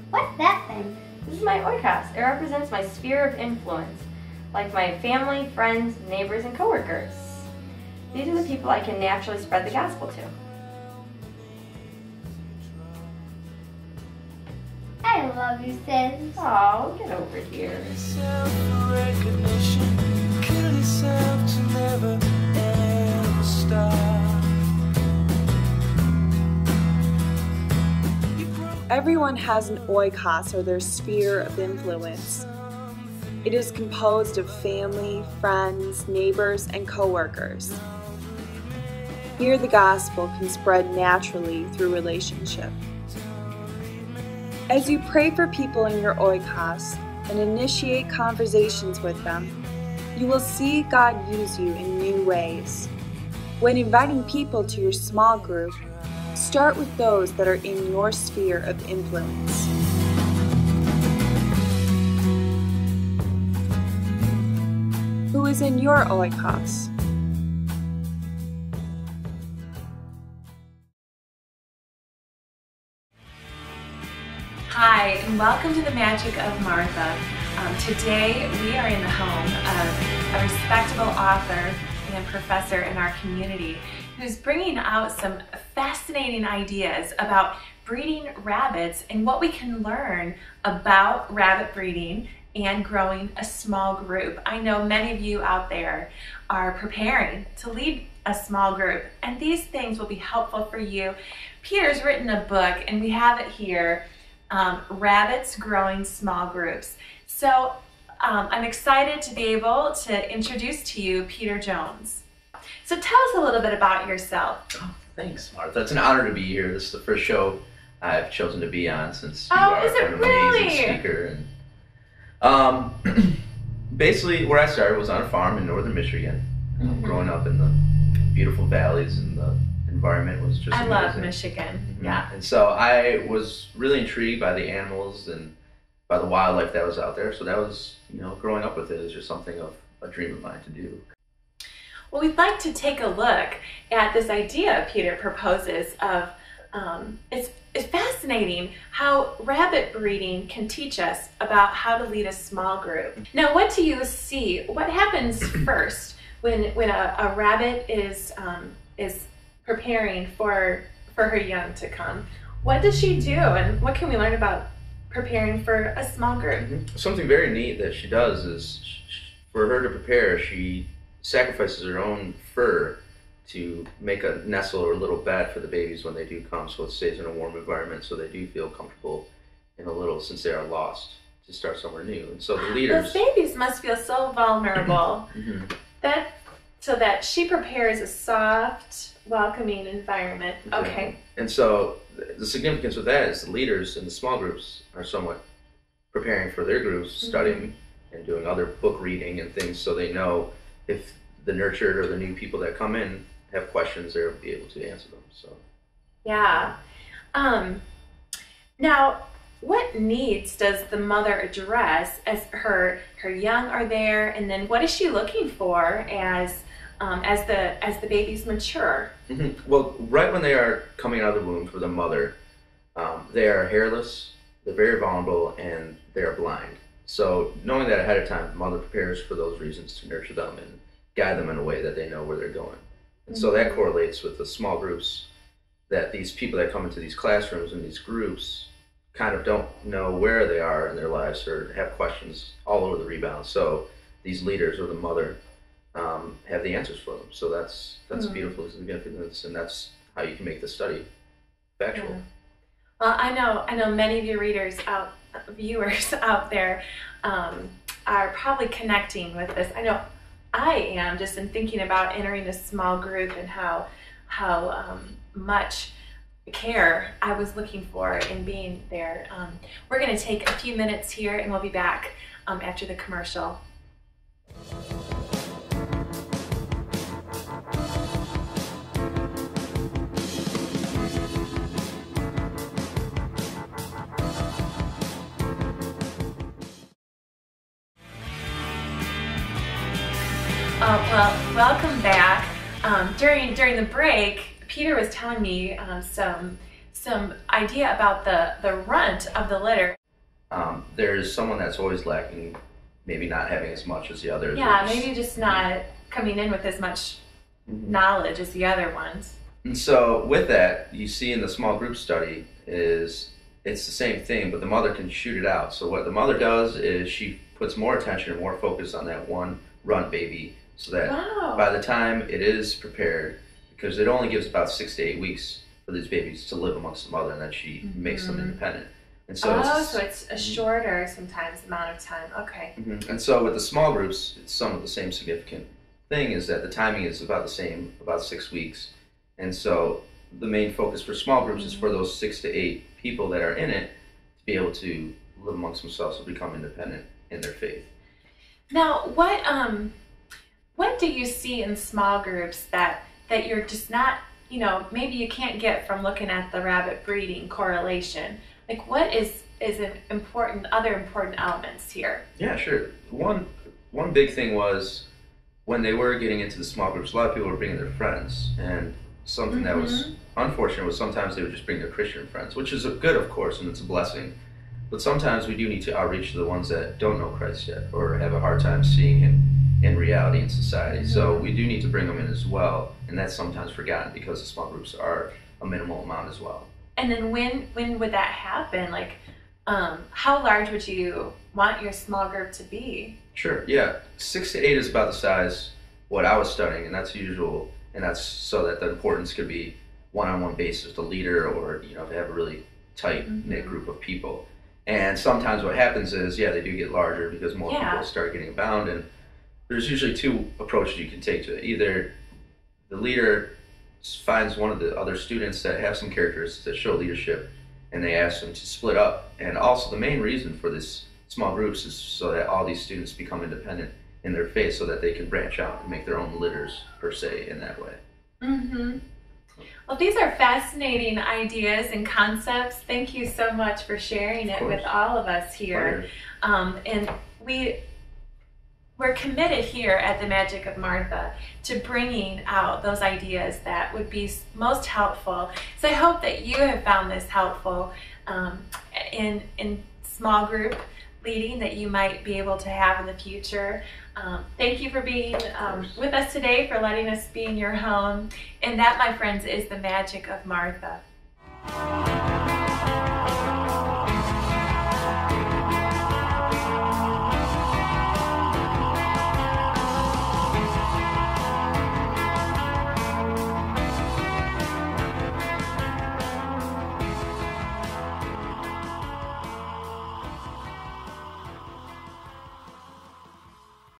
What's that thing? This is my Oikos. It represents my sphere of influence, like my family, friends, neighbors, and coworkers. These are the people I can naturally spread the gospel to. I love you, sis. Oh, get over here. Everyone has an oikos, or their sphere of influence. It is composed of family, friends, neighbors, and coworkers. Here the gospel can spread naturally through relationship. As you pray for people in your oikos and initiate conversations with them, you will see God use you in new ways. When inviting people to your small group, start with those that are in your sphere of influence. Who is in your oikos? Hi, and welcome to the Magic of Martha. Today we are in the home of a respectable author and professor in our community who's bringing out some fascinating ideas about breeding rabbits and what we can learn about rabbit breeding and growing a small group. I know many of you out there are preparing to lead a small group, and these things will be helpful for you. Peter's written a book, and we have it here, Rabbits Growing Small Groups. So I'm excited to be able to introduce to you Peter Jones. So tell us a little bit about yourself. Oh, thanks, Martha. It's an honor to be here. This is the first show I've chosen to be on since you are an amazing speaker. And basically, where I started was on a farm in northern Michigan. Growing up in the beautiful valleys, and the environment was just amazing. I love Michigan. Yeah. And so I was really intrigued by the animals and by the wildlife that was out there. So that was, growing up with it is just something of a dream of mine to do. Well, we'd like to take a look at this idea Peter proposes of, it's fascinating how rabbit breeding can teach us about how to lead a small group. Now, what do you see? What happens first when a rabbit is preparing for her young to come? What does she do, and what can we learn about preparing for a small group? Something very neat that she does is, for her to prepare, she sacrifices her own fur to make a nestle or a little bed for the babies when they do come, so it stays in a warm environment, so they do feel comfortable in a little, since they are lost, to start somewhere new. And so the leaders... Those babies must feel so vulnerable. So that she prepares a soft, welcoming environment. Okay. And so the significance of that is the leaders in the small groups are somewhat preparing for their groups, studying and doing other book reading and things, so they know if the nurtured or the new people that come in have questions, they'll be able to answer them. So yeah. Now, what needs does the mother address as her young are there, and then what is she looking for as the babies mature? Well, right when they are coming out of the womb for the mother, they are hairless, they're very vulnerable, and they are blind. So knowing that ahead of time, the mother prepares for those reasons to nurture them and guide them in a way that they know where they're going. And so that correlates with the small groups, that these people that come into these classrooms and these groups kind of don't know where they are in their lives or have questions all over the rebound. So these leaders or the mother have the answers for them. So that's beautiful significance, and that's how you can make the study factual. Well, I know many of your viewers out there are probably connecting with this. I know I am, just in thinking about entering a small group and how much care I was looking for in being there. We're going to take a few minutes here, and we'll be back after the commercial. Well, welcome back. During the break, Peter was telling me some idea about the runt of the litter. There's someone that's always lacking, maybe not having as much as the others. Yeah, maybe just not coming in with as much knowledge as the other ones. And so with that, you see in the small group study is it's the same thing, but the mother can shoot it out. So what the mother does is she puts more attention and more focus on that one runt baby, so that by the time it is prepared, because it only gives about 6 to 8 weeks for these babies to live amongst the mother, and then she makes them independent. And so so it's a shorter sometimes amount of time. Okay. And so with the small groups, it's some of the same significant thing is that the timing is about the same, about 6 weeks. And so the main focus for small groups is for those 6 to 8 people that are in it to be able to live amongst themselves and become independent in their faith. Now, what do you see in small groups that you're just not, maybe you can't get from looking at the rabbit breeding correlation? Like, what is other important elements here? Yeah, sure. One big thing was when they were getting into the small groups, a lot of people were bringing their friends, and something that was unfortunate was sometimes they would just bring their Christian friends, which is good, of course, and it's a blessing. But sometimes we do need to outreach to the ones that don't know Christ yet or have a hard time seeing Him in reality in society. So we do need to bring them in as well, and that's sometimes forgotten because the small groups are a minimal amount as well. And then when would that happen? Like, how large would you want your small group to be? Sure, yeah. 6 to 8 is about the size what I was studying, and that's usual, and that's so that the importance could be one-on-one basis with the leader, or to have a really tight-knit group of people. And sometimes what happens is, they do get larger because more people start getting bound, and there's usually 2 approaches you can take to it. Either the leader finds one of the other students that have some characteristics that show leadership, and they ask them to split up. And also the main reason for this small groups is so that all these students become independent in their faith, so that they can branch out and make their own litters, per se, in that way. Well, these are fascinating ideas and concepts. Thank you so much for sharing it with all of us here. And we're committed here at the Magic of Martha to bringing out those ideas that would be most helpful. So I hope that you have found this helpful in small group leading that you might be able to have in the future. Thank you for being with us today, for letting us be in your home. And that, my friends, is the Magic of Martha.